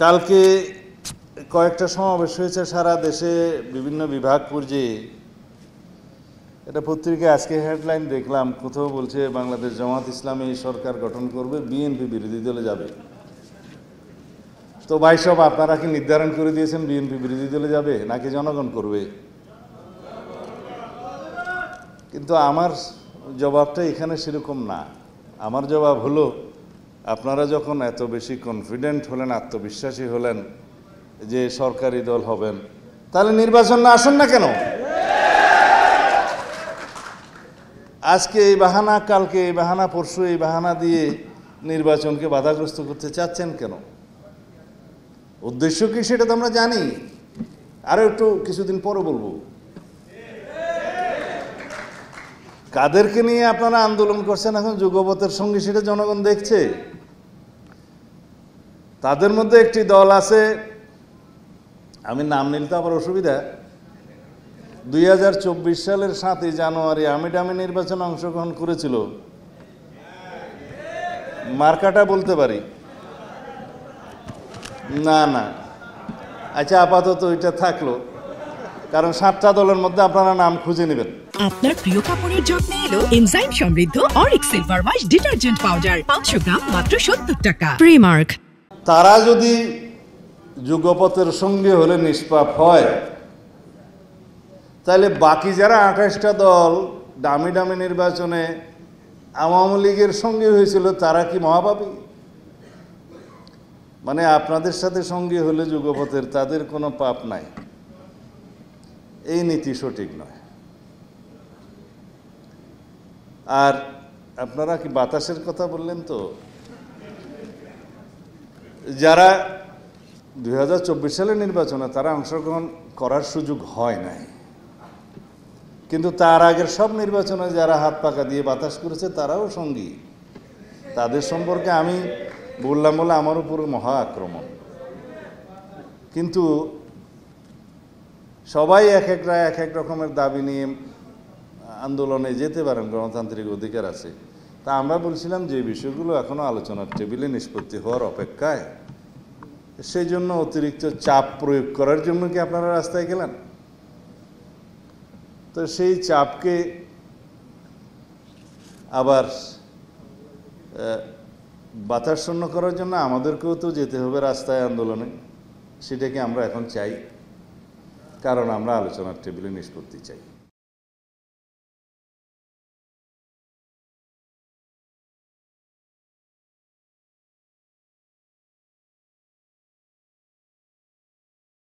কালকে কয়েকটা সমাবেশ হয়েছে সারা দেশে বিভিন্ন বিভাগ পর্যায়ে। এটা পত্রিকায় আজকে হেডলাইন দেখলাম, কোথাও বলছে বাংলাদেশ জামাত ইসলামী সরকার গঠন করবে, বিএনপি বিরোধী দলে যাবে। তো ভাই সব আপনারা কি নির্ধারণ করে দিয়েছেন বিএনপি বিরোধী দলে যাবে নাকি জনগণ করবে? কিন্তু আমার জবাবটা এখানে সেরকম না। আমার জবাব হলো, আপনারা যখন এত বেশি কনফিডেন্ট হলেন, আত্মবিশ্বাসী হলেন যে সরকারি দল হবেন, তাহলে নির্বাচন না আসুন না কেন? আজকে এই বাহানা, কালকে এই বাহানা, পরশু এই বাহানা দিয়ে নির্বাচনকে বাধাগ্রস্ত করতে চাচ্ছেন কেন? উদ্দেশ্য কি সেটা তো আমরা জানি, আরো একটু কিছুদিন পরে বলবো। কাদেরকে নিয়ে আপনারা আন্দোলন করছেন এখন যুগপথের সঙ্গে, সেটা জনগণ দেখছে। তাদের মধ্যে একটি দল আছে, আমি নাম নিলে তো আবার অসুবিধা। 2024 সালের 7ই জানুয়ারি আমিডামি নির্বাচনে অংশগ্রহণ করেছিল। মার্কাটা বলতে পারি না? না, আচ্ছা, আপাতত ওইটা থাকলো, কারণ 7টা দলের মধ্যে আপনারা নাম খুঁজে নেবেন। আপনার প্রিয় কাপড়ের যত্নে এলো এনজাইম সমৃদ্ধ Arik silver wash detergent powder, 500 গ্রাম মাত্র 70 টাকা। প্রিমার্ক। তারা যদি যুগপথের সঙ্গে হলে নিষ্পাপ হয়, তাহলে বাকি যারা 28টা দল দামি দামি নির্বাচনে আওয়ামী লীগের সঙ্গে হয়েছিল, তারা কি মহাপাপী? মানে আপনাদের সাথে সঙ্গে হলে যুগপথের, তাদের কোনো পাপ নাই, এই নীতি সঠিক নয়। আর আপনারা কি বাতাসের কথা বললেন, তো যারা 2024 সালের নির্বাচনে তারা অংশগ্রহণ করার সুযোগ হয় নাই, কিন্তু তার আগের সব নির্বাচনে যারা হাত পাকা দিয়ে বাতাস করেছে তারাও সঙ্গী। তাদের সম্পর্কে আমি বললাম বলে আমার উপর মহা আক্রমণ। কিন্তু সবাই এক এক রকমের দাবি নিয়ে আন্দোলনে যেতে পারেন, গণতান্ত্রিক অধিকার আছে। তা আমরা বলছিলাম যে বিষয়গুলো এখনো আলোচনার টেবিলে নিষ্পত্তি হওয়ার অপেক্ষায়, সেই জন্য অতিরিক্ত চাপ প্রয়োগ করার জন্য কি আপনারা রাস্তায় গেলেন? তো সেই চাপকে আবার বাতাসশূন্য করার জন্য আমাদেরকেও তো যেতে হবে রাস্তায় আন্দোলনে। সেটাকে আমরা এখন চাই, কারণ আমরা আলোচনার টেবিলে নিষ্পত্তি চাই।